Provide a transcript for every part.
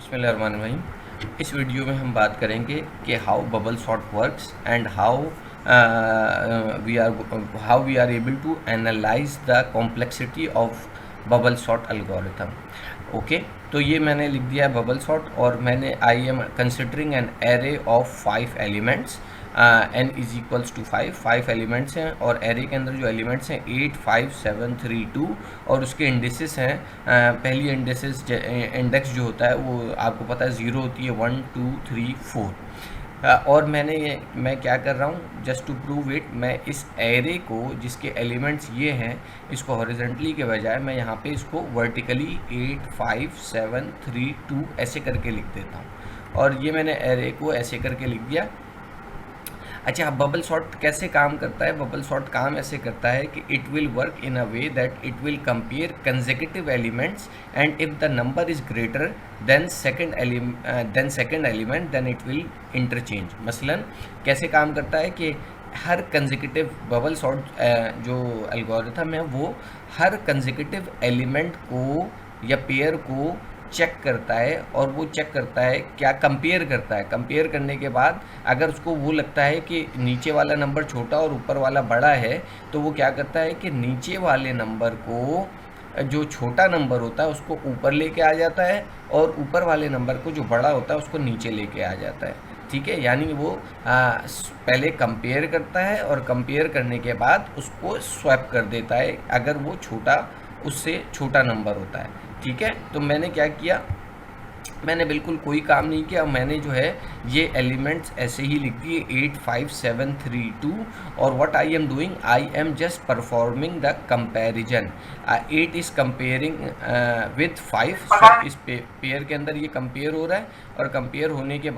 बिस्मिल्लाहिर्रहमानिर्रहीम। इस वीडियो में हम बात करेंगे कि how bubble sort works and how we are able to analyse the complexity of bubble sort algorithm. Okay, तो ये मैंने लिख दिया है बबल सॉर्ट, और मैंने I am considering an array of 5 elements. n is equals to 5 elements हैं, और एरे के अंदर जो एलिमेंट्स हैं 8, 5, 7, 3, 2, और उसके इंडेक्सेस हैं। पहली इंडेक्स जो होता है वो आपको पता है 0 होती है, 1, 2, 3, 4। और मैं क्या कर रहा हूँ, जस्ट टू प्रूव इट, मैं इस एरे को जिसके एलिमेंट्स ये हैं इसको हॉरिजॉन्टली के बजाय मैं यहाँ पे इसको वर्टिकली 8, 5, 7, 3, 2 ऐसे करके लिख देता हूँ, और ये मैंने एरे को ऐसे करके लिख दिया। अच्छा, बबल सॉर्ट कैसे काम करता है? बबल सॉर्ट काम ऐसे करता है कि it will work in a way that it will compare consecutive elements, and if the number is greater than second element then it will interchange. मसलन कैसे काम करता है कि हर कंसेक्यूटिव बबल सॉर्ट जो एल्गोरिथम है वो हर कंसेक्यूटिव एलिमेंट को या पेयर को चेक करता है, और वो चेक करता है क्या, कंपेयर करता है। कंपेयर करने के बाद अगर उसको वो लगता है कि नीचे वाला नंबर छोटा और ऊपर वाला बड़ा है, तो वो क्या करता है कि नीचे वाले नंबर को, जो छोटा नंबर होता है उसको ऊपर लेके आ जाता है, और ऊपर वाले नंबर को जो बड़ा होता है उसको नीचे लेके आ जाता है। ठीक है, यानी वो पहले कंपेयर करता है, और कंपेयर करने के बाद उसको स्वैप कर देता है अगर वो उससे छोटा नंबर होता है। ठीक है, तो मैंने क्या किया, मैंने बिल्कुल कोई काम नहीं किया। मैंने जो है ये एलिमेंट्स ऐसे ही लिख दिए 8, 5, 7, 3, 2, और what I am doing, I am just performing the comparison. 8 is comparing with 5, सो इस पेयर के अंदर ये कंपेयर हो रहा है, और कंपेयर होने के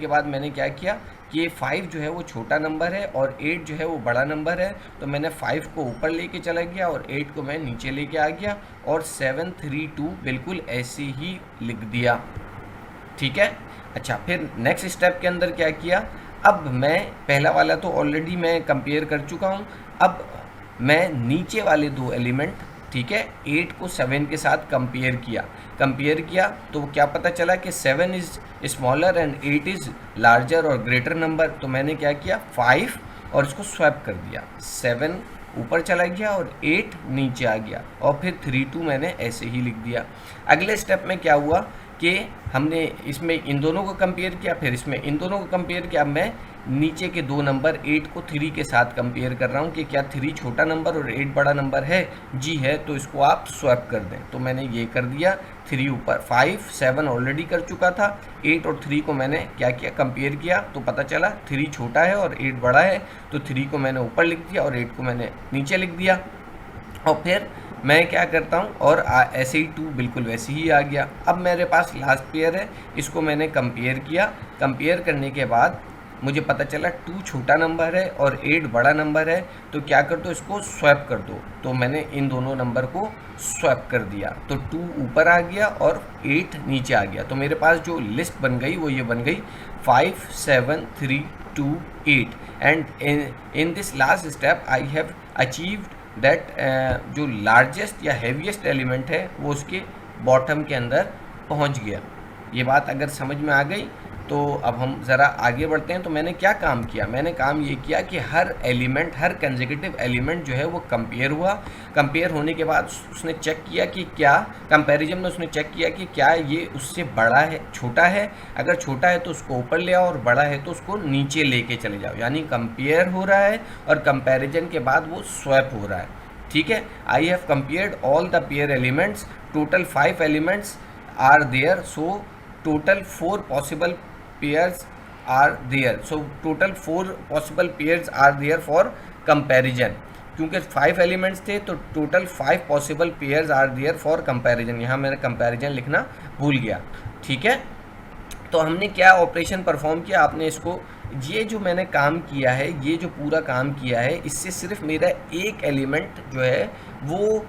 बाद मैंने क्या किया कि 5 जो है वो छोटा नंबर है और 8 जो है वो बड़ा नंबर है, तो मैंने 5 को ऊपर लेके चला गया और 8 को मैं नीचे लेके आ गया, और 7, 3, 2 बिल्कुल ऐसे ही लिख दिया। ठीक है, अच्छा, फिर नेक्स्ट स्टेप के अंदर क्या किया, अब मैं पहला वाला तो ऑलरेडी मैं कंपेयर कर चुका हूँ। अब मैं नीचे वाले 2 एलिमेंट, ठीक है, 8 को 7 के साथ कंपेयर किया तो क्या पता चला कि 7 is smaller and 8 is larger और ग्रेटर नंबर। तो मैंने क्या किया, 5 और इसको स्वैप कर दिया, 7 ऊपर चला गया और 8 नीचे आ गया, और फिर 3, 2 मैंने ऐसे ही लिख दिया। अगले स्टेप में क्या हुआ कि हमने इसमें इन दोनों को कंपेयर किया, फिर इसमें इन दोनों को कंपेयर किया। मैं नीचे के 2 नंबर 8 को 3 के साथ कंपेयर कर रहा हूँ कि क्या 3 छोटा नंबर और 8 बड़ा नंबर है। जी है, तो इसको आप स्वैप कर दें। तो मैंने ये कर दिया, 3 ऊपर, 5, 7 ऑलरेडी कर चुका था, 8 और 3 को मैंने क्या किया, कंपेयर किया, तो पता चला 3 छोटा है और 8 बड़ा है, तो 3 को मैंने ऊपर लिख दिया और 8 को मैंने नीचे लिख दिया। और फिर मैं क्या करता हूँ, और ऐसे ही 2 बिल्कुल वैसे ही आ गया। अब मेरे पास लास्ट पेयर है, इसको मैंने कंपेयर किया। कंपेयर करने के बाद मुझे पता चला 2 छोटा नंबर है और 8 बड़ा नंबर है, तो क्या कर दो, इसको स्वैप कर दो। तो मैंने इन दोनों नंबर को स्वैप कर दिया, तो 2 ऊपर आ गया और 8 नीचे आ गया। तो मेरे पास जो लिस्ट बन गई वो ये बन गई, 5, 7, 3, 2, 8, and in this last step I have achieved that जो लार्जेस्ट या हैवीएस्ट एलिमेंट है वो उसके बॉटम के अंदर पहुंच गया। ये बात अगर समझ में आ गई तो अब हम ज़रा आगे बढ़ते हैं। तो मैंने क्या काम किया, मैंने काम ये किया कि हर कंसेक्यूटिव एलिमेंट जो है वो कंपेयर हुआ। कंपेयर होने के बाद उसने चेक किया कि क्या, कंपैरिजन में उसने चेक किया कि क्या ये उससे बड़ा है, छोटा है। अगर छोटा है तो उसको ऊपर ले आओ, और बड़ा है तो उसको नीचे लेके चले जाओ। यानी कंपेयर हो रहा है और कंपैरिजन के बाद वो स्वैप हो रहा है। ठीक है, I have compared all the pair elements, total 5 elements are there, so total 4 possible pairs are there, so total 4 possible pairs are there for comparison। क्योंकि 5 एलिमेंट्स थे तो total 5 possible pairs are there for comparison. यहाँ मैंने comparison लिखना भूल गया। ठीक है, तो हमने क्या ऑपरेशन परफॉर्म किया, आपने इसको, ये जो मैंने काम किया है, ये जो पूरा काम किया है, इससे सिर्फ मेरा एक एलिमेंट जो है वो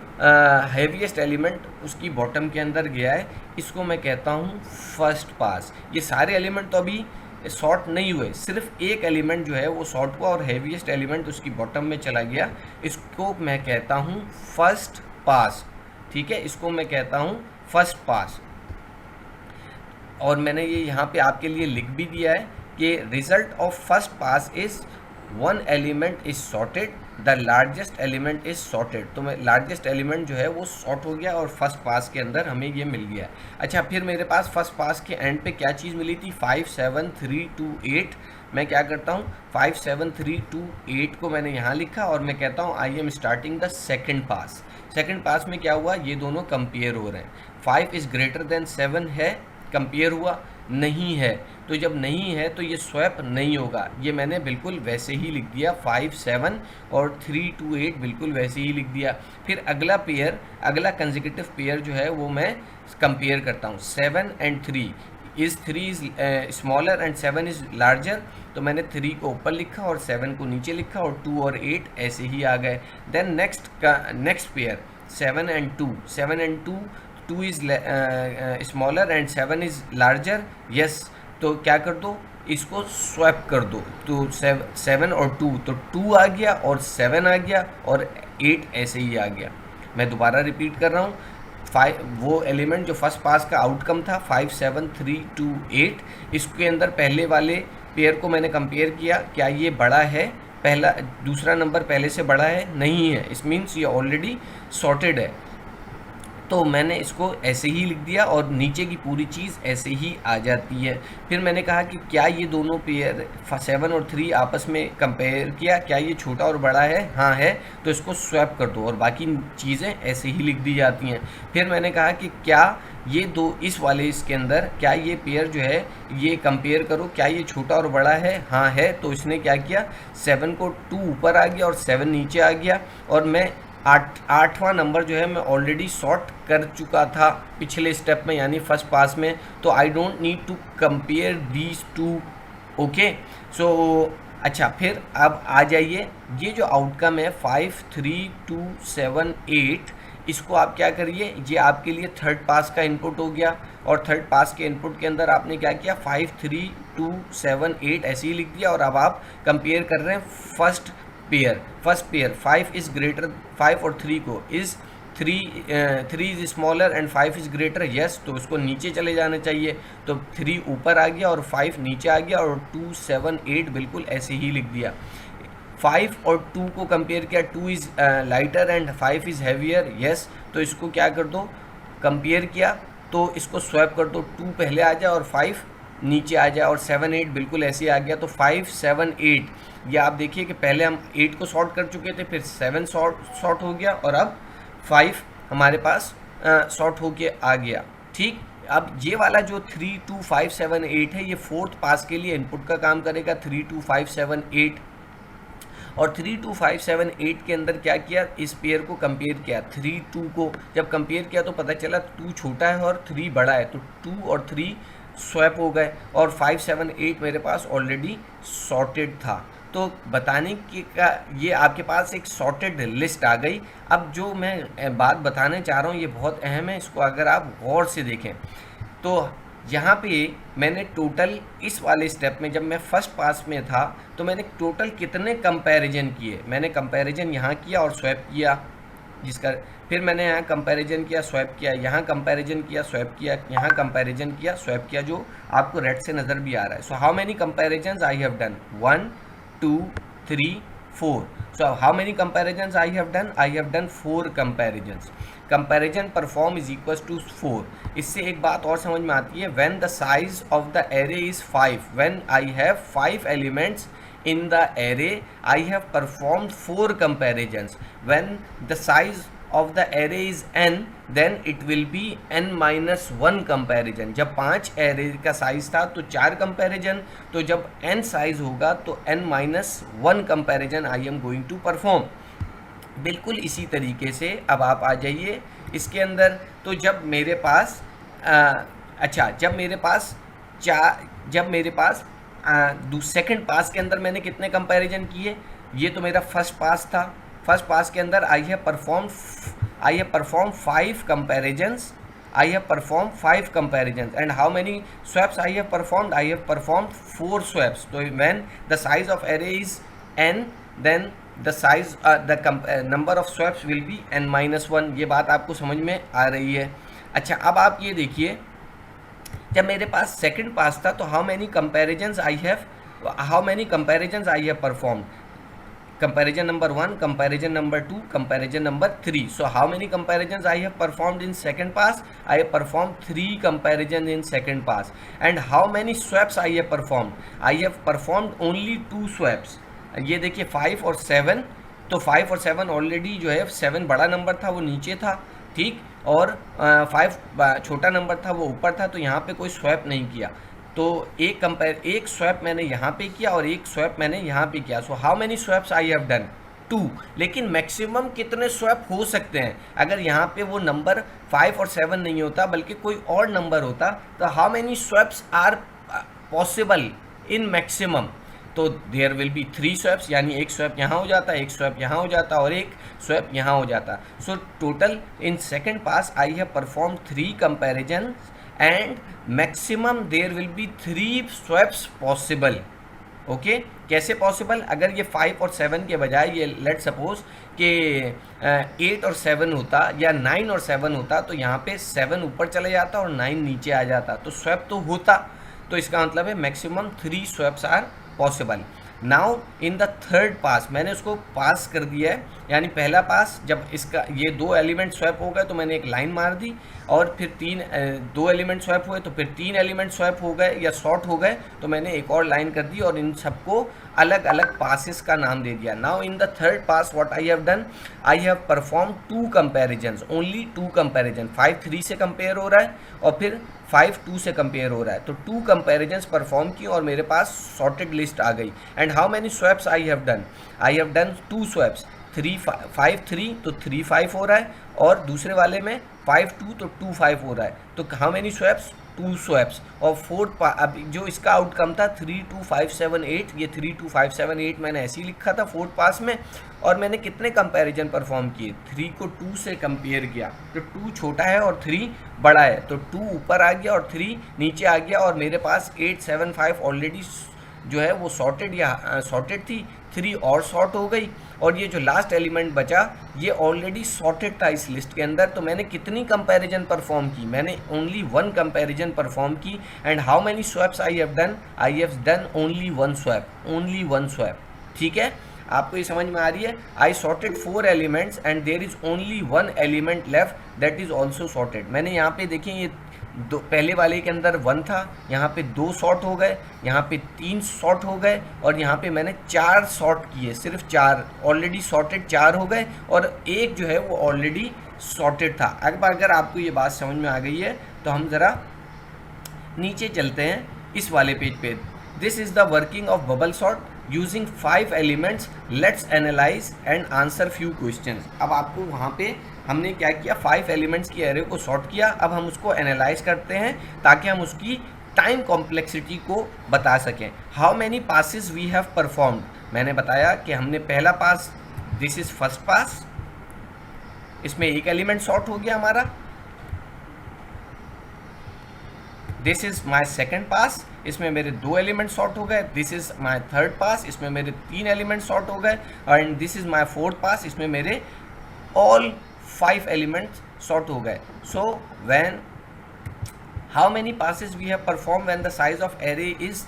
हैवीएस्ट एलिमेंट उसकी बॉटम के अंदर गया है। इसको मैं कहता हूँ फर्स्ट पास। ये सारे एलिमेंट तो अभी सॉर्ट नहीं हुए, सिर्फ एक एलिमेंट जो है वो सॉर्ट हुआ और हैवीएस्ट एलिमेंट उसकी बॉटम में चला गया। इसको मैं कहता हूँ फर्स्ट पास। ठीक है, इसको मैं कहता हूँ फर्स्ट पास। और मैंने ये यहाँ पे आपके लिए लिख भी दिया है कि result of first pass is one element is sorted, the largest element is sorted. तो मैं लार्जेस्ट एलिमेंट जो है वो सॉर्ट हो गया और फर्स्ट पास के अंदर हमें ये मिल गया। अच्छा, फिर मेरे पास फर्स्ट पास के एंड पे क्या चीज़ मिली थी, 5 7 3 2 8। मैं क्या करता हूँ, 5 7 3 2 8 को मैंने यहाँ लिखा और मैं कहता हूँ I am starting the second pass. Second pass में क्या हुआ, ये दोनों कंपेयर हो रहे हैं। 5 इज़ ग्रेटर देन 7 है, कंपेयर हुआ, नहीं है। तो जब नहीं है तो ये स्वैप नहीं होगा, ये मैंने बिल्कुल वैसे ही लिख दिया, 5 7 और 3 2 8 बिल्कुल वैसे ही लिख दिया। फिर अगला पेयर, अगला कंसेक्यूटिव पेयर जो है वो मैं कंपेयर करता हूँ, 7 and 3 is 3 is smaller and 7 is larger. तो मैंने 3 को ऊपर लिखा और 7 को नीचे लिखा और 2 और 8 ऐसे ही आ गए। Then next pair 7 and 2, 7 and 2, 2 is smaller and 7 is larger. Yes, तो क्या कर दो, इसको स्वैप कर दो। तो 7 और 2, तो 2 आ गया और 7 आ गया और 8 ऐसे ही आ गया। मैं दोबारा रिपीट कर रहा हूँ, 5 वो एलिमेंट जो फर्स्ट पास का आउटकम था 5 7 3 2 8, इसके अंदर पहले वाले पेयर को मैंने कंपेयर किया, क्या ये बड़ा है, पहला दूसरा नंबर पहले से बड़ा है, नहीं है, इस मीन्स ये ऑलरेडी सॉर्टेड है। तो मैंने इसको ऐसे ही लिख दिया और नीचे की पूरी चीज़ ऐसे ही आ जाती है। फिर मैंने कहा कि क्या ये दोनों पेयर 7 और 3 आपस में कंपेयर किया, क्या ये छोटा और बड़ा है, हाँ है, तो इसको स्वैप कर दो और बाकी चीज़ें ऐसे ही लिख दी जाती हैं। फिर मैंने कहा कि क्या ये दो इस वाले इसके अंदर क्या ये पेयर जो है ये कंपेयर करो, क्या ये छोटा और बड़ा है, हाँ है। तो इसने क्या किया, 7 को 2 ऊपर आ गया और 7 नीचे आ गया और मैं आठवां नंबर जो है मैं ऑलरेडी सॉर्ट कर चुका था पिछले स्टेप में, यानी फर्स्ट पास में। तो I don't need to compare these two. Okay, so अच्छा, फिर अब आ जाइए, ये जो आउटकम है 5 3 2 7 8, इसको आप क्या करिए, ये आपके लिए थर्ड पास का इनपुट हो गया और थर्ड पास के इनपुट के अंदर आपने क्या किया, 5 3 2 7 8 ऐसे ही लिख दिया और अब आप कंपेयर कर रहे हैं फर्स्ट पेयर 5 इज़ ग्रेटर, 5 और 3 को is 3 is smaller and 5 is greater. Yes, तो उसको नीचे चले जाना चाहिए। तो 3 ऊपर आ गया और 5 नीचे आ गया और 2 7 8 बिल्कुल ऐसे ही लिख दिया। 5 और 2 को कंपेयर किया, 2 is lighter and 5 is heavier. Yes, तो इसको क्या कर दो, कंपेयर किया तो इसको स्वैप कर दो, 2 पहले आ जाए और 5 नीचे आ जाए और 7 8 बिल्कुल ऐसे ही आ गया। तो 5 7 8, ये आप देखिए कि पहले हम 8 को सॉर्ट कर चुके थे, फिर 7 सॉर्ट हो गया और अब 5 हमारे पास सॉर्ट होके आ गया। ठीक, अब ये वाला जो 3 2 5 7 8 है, ये फोर्थ पास के लिए इनपुट का काम करेगा, 3 2 5 7 8। और 3 2 5 7 8 के अंदर क्या किया, इस पेयर को कंपेयर किया, 3 2 को जब कंपेयर किया तो पता चला 2 छोटा है और 3 बड़ा है, तो 2 और 3 स्वैप हो गए और 5 7 8 मेरे पास ऑलरेडी सॉर्टेड था। तो बताने की का ये आपके पास एक सॉर्टेड लिस्ट आ गई। अब जो मैं बात बताने चाह रहा हूँ ये बहुत अहम है, इसको अगर आप गौर से देखें तो यहाँ पे मैंने टोटल इस वाले स्टेप में जब मैं फर्स्ट पास में था तो मैंने टोटल कितने कंपैरिजन किए, मैंने कंपैरिजन यहाँ किया और स्वैप किया, जिसका फिर मैंने यहाँ कंपैरिजन किया, स्वैप किया, यहाँ कंपैरिजन किया, स्वैप किया, यहाँ कंपैरिजन किया, स्वैप किया, जो आपको रेड से नज़र भी आ रहा है। So how many comparisons I have done, 1 2 3 4। So how many comparisons I have done? I have done 4 comparisons. Comparison perform is equals to 4. इससे एक बात और समझ में आती है, when the size of the array is 5, when I have 5 elements in the array, I have performed 4 comparisons. When the size of the array is n, then it will be n minus 1 comparison. जब 5 array का size था तो 4 comparison, तो जब n size होगा तो n minus 1 comparison I am going to perform. बिल्कुल इसी तरीके से अब आप आ जाइए इसके अंदर। तो जब मेरे पास अच्छा, जब मेरे पास सेकंड पास के अंदर मैंने कितने कंपैरिजन किए, ये तो मेरा फर्स्ट पास था। फर्स्ट पास के अंदर I have perform 5 comparisons, and how many swaps I have performed, I have performed 4 swaps. तो when the size of array is n, then the size number of swaps will be n-1। ये बात आपको समझ में आ रही है। अच्छा, अब आप ये देखिए जब मेरे पास सेकंड पास था तो how many comparisons I have perform, comparison number 1, comparison number 2, comparison number 3. So how many comparisons I have performed in second pass? I have performed 3 comparisons in second pass. And how many swaps I have performed? I have performed only 2 swaps. ये देखिए 5 और 7, तो 5 और 7 already जो है 7 बड़ा number था वो नीचे था, ठीक, और 5 छोटा नंबर था वो ऊपर था, तो यहाँ पे कोई स्वैप नहीं किया। तो एक स्वैप मैंने यहाँ पे किया और एक स्वैप मैंने यहाँ पे किया। So how many swaps I have done? 2। लेकिन मैक्सिमम कितने स्वैप हो सकते हैं? अगर यहाँ पे वो नंबर 5 और 7 नहीं होता बल्कि कोई और नंबर होता, तो how many swaps are possible in maximum? तो देयर विल बी 3 स्वैप्स, यानी एक स्वैप यहाँ हो जाता, एक स्वैप यहाँ हो जाता और एक स्वैप यहाँ हो जाता। So total in second pass I have perform 3 comparison and maximum there will be 3 swaps possible. Okay, कैसे पॉसिबल? अगर ये 5 और 7 के बजाय ये लेट सपोज कि 8 और 7 होता या 9 और 7 होता, तो यहाँ पे 7 ऊपर चले जाता और 9 नीचे आ जाता, तो स्वैप तो होता। तो इसका मतलब है maximum 3 swaps are possible. Now in the third pass मैंने उसको पास कर दिया है, यानी पहला पास जब इसका ये 2 एलिमेंट स्वैप हो गए तो मैंने एक लाइन मार दी, और फिर 2 एलिमेंट स्वैप हुए तो फिर 3 एलिमेंट स्वैप हो गए या शॉर्ट हो गए तो मैंने एक और लाइन कर दी और इन सबको अलग अलग पासेस का नाम दे दिया। Now in the third pass what I have done, I have perform 2 comparisons, only 2 comparison. 5 3 से कंपेयर हो रहा है और फिर 5 2 से कंपेयर हो रहा है, तो 2 कंपैरिजंस परफॉर्म की और मेरे पास सॉर्टेड लिस्ट आ गई। And how many swaps I have done? I have done 2 swaps, 5 3 तो 3 5 हो रहा है, और दूसरे वाले में 5 2 तो 2 5 हो रहा है। तो हाउ मेनी स्वैप्स? 2 स्वैप्स। और फोर्थ अब जो इसका आउटकम था 3 2 5 7 8, ये 3 2 5 7 8 मैंने ऐसे ही लिखा था फोर्थ पास में। और मैंने कितने कंपैरिजन परफॉर्म किए? 3 को 2 से कंपेयर किया, तो 2 छोटा है और 3 बड़ा है, तो 2 ऊपर आ गया और 3 नीचे आ गया, और मेरे पास 8 7 5 ऑलरेडी जो है वो सॉर्टेड थी, 3 और शॉर्ट हो गई, और ये जो लास्ट एलिमेंट बचा ये ऑलरेडी सॉर्टेड था इस लिस्ट के अंदर। तो मैंने कितनी कंपैरिजन परफॉर्म की? मैंने ओनली 1 कंपैरिजन परफॉर्म की। And how many swaps I have done? I have done only 1 swap, only 1 swap. ठीक है, आपको ये समझ में आ रही है? I sorted 4 elements and there is only 1 element left that is also sorted. मैंने यहाँ पे देखिए ये पहले वाले के अंदर 1 था, यहाँ पे 2 शॉर्ट हो गए, यहाँ पे 3 शॉर्ट हो गए, और यहाँ पे मैंने 4 शॉर्ट किए, सिर्फ 4 ऑलरेडी सॉर्टेड 4 हो गए, और एक जो है वो ऑलरेडी सॉर्टेड था। अगर आपको ये बात समझ में आ गई है तो हम ज़रा नीचे चलते हैं इस वाले पेज पे। This is the working of bubble sort using 5 elements, let's analyse and answer few questions. अब आपको वहाँ पे हमने क्या किया, 5 एलिमेंट्स की एरे को सॉर्ट किया। अब हम उसको एनालाइज करते हैं ताकि हम उसकी टाइम कॉम्प्लेक्सिटी को बता सकें। How many passes we have performed? मैंने बताया कि हमने पहला pass, this is first pass, इसमें एक एलिमेंट सॉर्ट हो गया हमारा। This is my second pass, इसमें मेरे 2 एलिमेंट सॉर्ट हो गए। This is my third pass, इसमें मेरे 3 एलिमेंट सॉर्ट हो गए। And this is my fourth pass, इसमें मेरे ऑल 5 एलिमेंट्स सॉर्ट हो गए। So when how many passes we have performed when the size of array is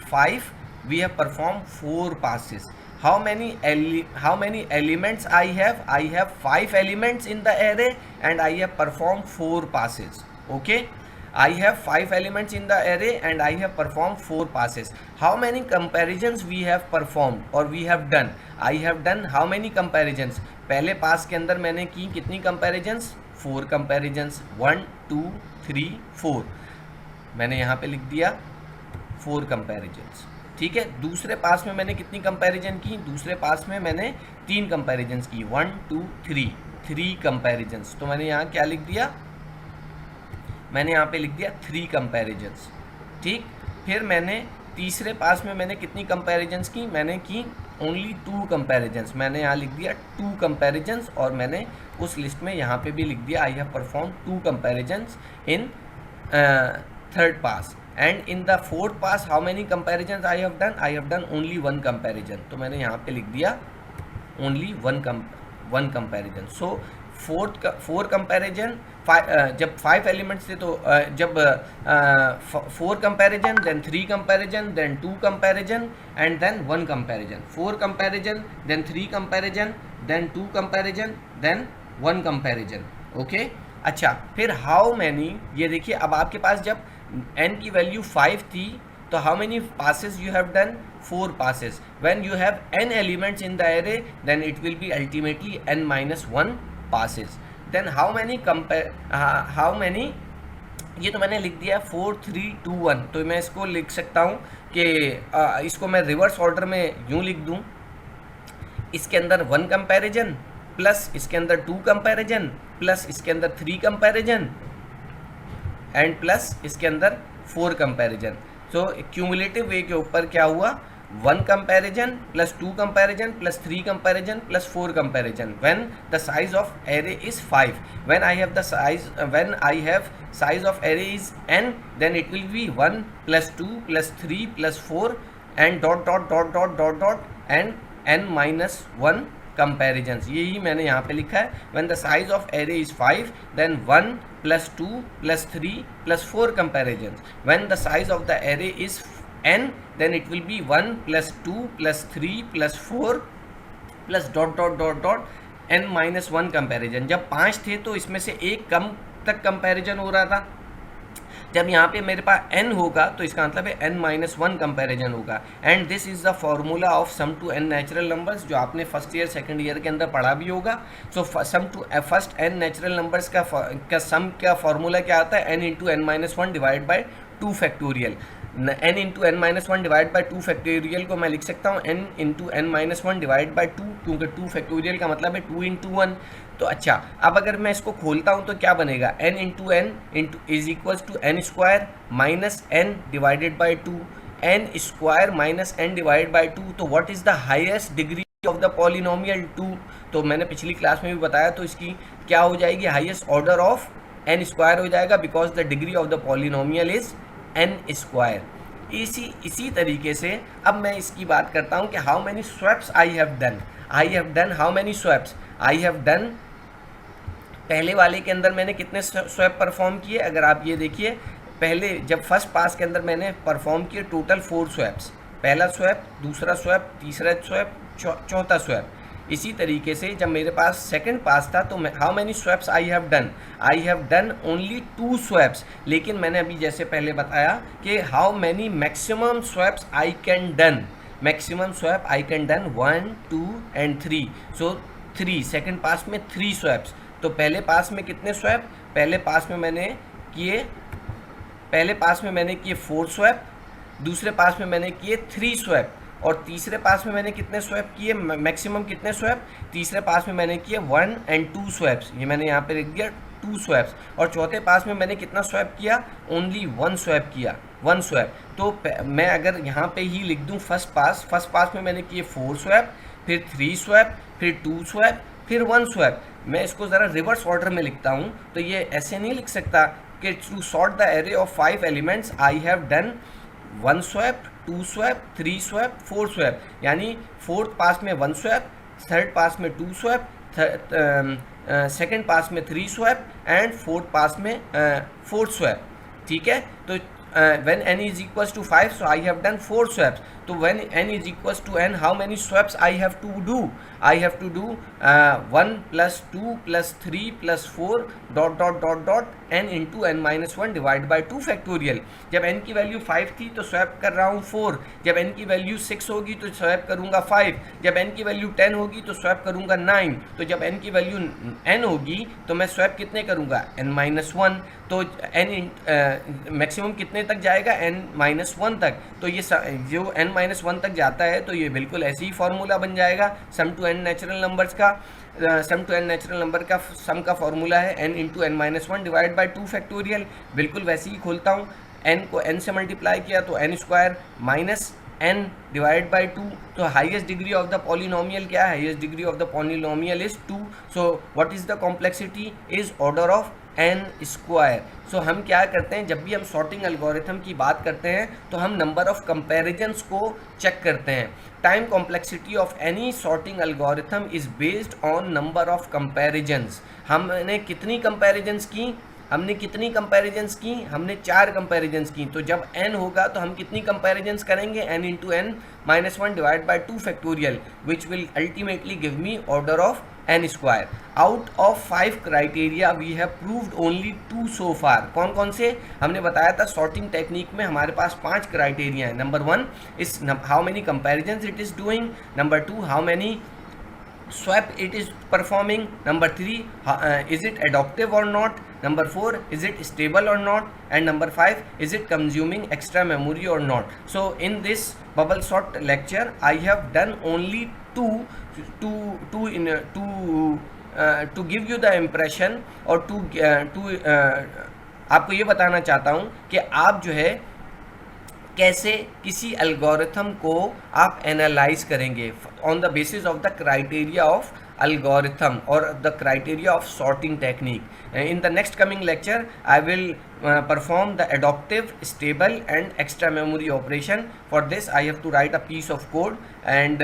5? We have performed 4 passes. How many elements I have? I have 5 elements in the array and I have performed 4 passes. Okay, I have 5 elements in the array and I have performed 4 passes. How many comparisons we have performed or we have done? I have done how many comparisons? पहले पास के अंदर मैंने की कितनी comparisons? 4 comparisons, 1 2 3 4। मैंने यहाँ पे लिख दिया 4 comparisons। ठीक है, दूसरे पास में मैंने कितनी कंपैरिजन की? दूसरे पास में मैंने 3 कंपैरिजन्स की, 1 2 3 कंपैरिजन्स। तो मैंने यहाँ क्या लिख दिया? मैंने यहाँ पे लिख दिया 3 कंपैरिजन्स। ठीक, फिर मैंने तीसरे पास में मैंने कितनी कंपैरिजन्स की? मैंने की ओनली 2 कंपैरिजन्स। मैंने यहाँ लिख दिया 2 कंपैरिजन्स, और मैंने उस लिस्ट में यहाँ पे भी लिख दिया I have perform 2 comparisons in third pass. And in the fourth pass how many comparisons I have done? I have done only 1 comparison. तो मैंने यहाँ पे लिख दिया only 1 comparison. So four comparison, जब 5 एलिमेंट्स थे तो जब 4 comparison, then 3 comparison, then 2 comparison and then 1 comparison. 4 comparison, then 3 comparison, then 2 comparison, then 1 comparison. Okay, अच्छा, फिर हाउ मैनी, ये देखिए अब आपके पास जब n की वैल्यू 5 थी तो how many passes you have done? 4 passes. When you have n elements in the array, then it will be ultimately n minus 1 passes. Then how many, ये तो मैंने लिख दिया 4 3 2 1, तो मैं इसको लिख सकता हूँ कि इसको मैं रिवर्स ऑर्डर में यूँ लिख दूँ, इसके अंदर 1 कंपैरिजन प्लस इसके अंदर 2 कंपैरिजन प्लस इसके अंदर 3 कंपैरिजन एंड प्लस इसके अंदर 4 कंपैरिजन। सो क्यूमुलेटिव वे के ऊपर क्या हुआ, 1 comparison plus 2 comparison plus 3 comparison plus 4 comparison when the size of array is 5। When I have size of array is n, then it will be 1 plus 2 plus 3 plus 4 and dot dot dot dot dot dot and n minus 1 comparisons। यही मैंने यहाँ पे लिखा है, when the size of array is 5 then 1 plus 2 plus 3 plus 4 comparisons। when the size of the array is n then it will be 1 plus 2 plus 3 plus 4 plus dot dot dot dot n minus 1 comparison। जब 5 थे तो इसमें से एक कम तक comparison हो रहा था, जब यहाँ पे मेरे पास n होगा तो इसका मतलब है n माइनस 1 कंपेरिजन होगा। And this is the formula of sum to n natural numbers, जो आपने फर्स्ट ईयर सेकंड ईयर के अंदर पढ़ा भी होगा। So sum to first n natural numbers का सम का फॉर्मूला क्या आता है, n into n minus 1 divide by 2 factorial. n into n minus 1 divide by 2 factorial को मैं लिख सकता हूँ n into n minus 1 divide by 2, क्योंकि 2 फैक्टोरियल का मतलब है 2 इंटू 1। तो अच्छा, अब अगर मैं इसको खोलता हूँ तो क्या बनेगा, n into n into is equals to n square minus n divided by 2, n square minus n divide by 2। तो what is the highest degree of the polynomial 2? तो मैंने पिछली क्लास में भी बताया, तो इसकी क्या हो जाएगी, highest order of n square हो जाएगा, because the degree of the polynomial is n square. इसी तरीके से अब मैं इसकी बात करता हूँ कि how many swaps I have done. How many swaps I have done, पहले वाले के अंदर मैंने कितने स्वैप परफॉर्म किए, अगर आप ये देखिए, पहले जब फर्स्ट पास के अंदर मैंने परफॉर्म किए टोटल 4 स्वैप्स, पहला स्वैप, दूसरा स्वैप, तीसरा स्वैप, चौथा स्वैप। इसी तरीके से जब मेरे पास सेकंड पास था तो मैं how many swaps I have done only 2 swaps. लेकिन मैंने अभी जैसे पहले बताया कि how many maximum swaps I can done, maximum swap I can done 1 2 and 3। So 3, second पास में 3 स्वैप्स। तो पहले पास में कितने स्वैप, पहले पास में मैंने किए 4 स्वैप, दूसरे पास में मैंने किए 3 स्वैप, और तीसरे पास में मैंने कितने स्वैप किए, मैक्सिमम कितने स्वैप, तीसरे पास में मैंने किए 1 एंड 2 स्वैप्स, ये मैंने यहाँ पे लिख दिया 2 स्वैप्स। और चौथे पास में मैंने कितना स्वैप किया, ओनली 1 स्वैप किया, 1 स्वैप। तो मैं अगर यहाँ पे ही लिख दूँ फर्स्ट पास में मैंने किए 4 स्वैप, फिर 3 स्वैप, फिर 2 स्वैप, फिर 1 स्वैप। मैं इसको ज़रा रिवर्स ऑर्डर में लिखता हूँ, तो ये ऐसे नहीं लिख सकता कि to sort the array of 5 elements I have done 1 swap, 2 swap, 3 swap, 4 swap. यानी फोर्थ पास में 1 स्वैप, थर्ड पास में 2 स्वैप, सेकंड पास में 3 स्वैप एंड फोर्थ पास में 4 स्वैप। ठीक है, तो when n is equals to 5, so I have done 4 swaps. So when n is equals to n, how many swaps I have to do? I have to do 1 plus 2 plus 3 plus 4 dot dot dot dot n into n minus 1 divided by 2 factorial। जब n की value 5 थी तो swap कर रहा हूँ 4, जब n की value 6 होगी तो स्वैप करूँगा 5, जब n की वैल्यू 10 होगी तो स्वैप करूँगा 9, तो जब n की वैल्यू n होगी तो मैं स्वैप कितने करूँगा, n minus 1। तो n मैक्सिमम कितने तक जाएगा, n minus 1 तक। तो ये जो n minus 1 तक जाता है तो ये बिल्कुल ऐसे ही फॉर्मूला बन जाएगा सम टू n नेचुरल नंबर्स का। सम टू n नेचुरल नंबर का सम का फॉर्मूला है n into n minus 1 divide by 2 factorial. बिल्कुल वैसे ही खोलता हूँ, n को n से मल्टीप्लाई किया तो n square minus n divide by 2। तो highest degree of the polynomial क्या है, highest degree of the polynomial is 2। So what is the complexity, is order of n square. So हम क्या करते हैं, जब भी हम सॉर्टिंग एल्गोरिथम की बात करते हैं तो हम नंबर ऑफ कंपैरिजंस को चेक करते हैं। Time complexity of any sorting algorithm is based on number of comparisons. हमने कितनी कंपैरिजंस की, हमने 4 कंपैरिजंस की। तो जब n होगा तो हम कितनी कंपैरिजंस करेंगे, n into n minus one divide by 2 factorial, which will ultimately give me order of n square. Out of 5 criteria we have proved only 2 so far. कौन कौन से, हमने बताया था सॉर्टिंग टेक्निक में हमारे पास 5 क्राइटेरिया हैं। Number 1 is how many comparisons it is doing, number 2 how many swap it is performing, number 3 is it adaptive or not, number 4 is it stable or not, and number 5 is it consuming extra memory or not. So in this bubble sort lecture I have done only to give you the impression और आपको ये बताना चाहता हूँ कि आप जो है कैसे किसी एल्गोरिथम को आप एनालाइज करेंगे on the basis of the criteria of algorithm or the criteria of sorting technique. In the next coming lecture I will perform the adaptive, stable and extra memory operation. For this I have to write a piece of code and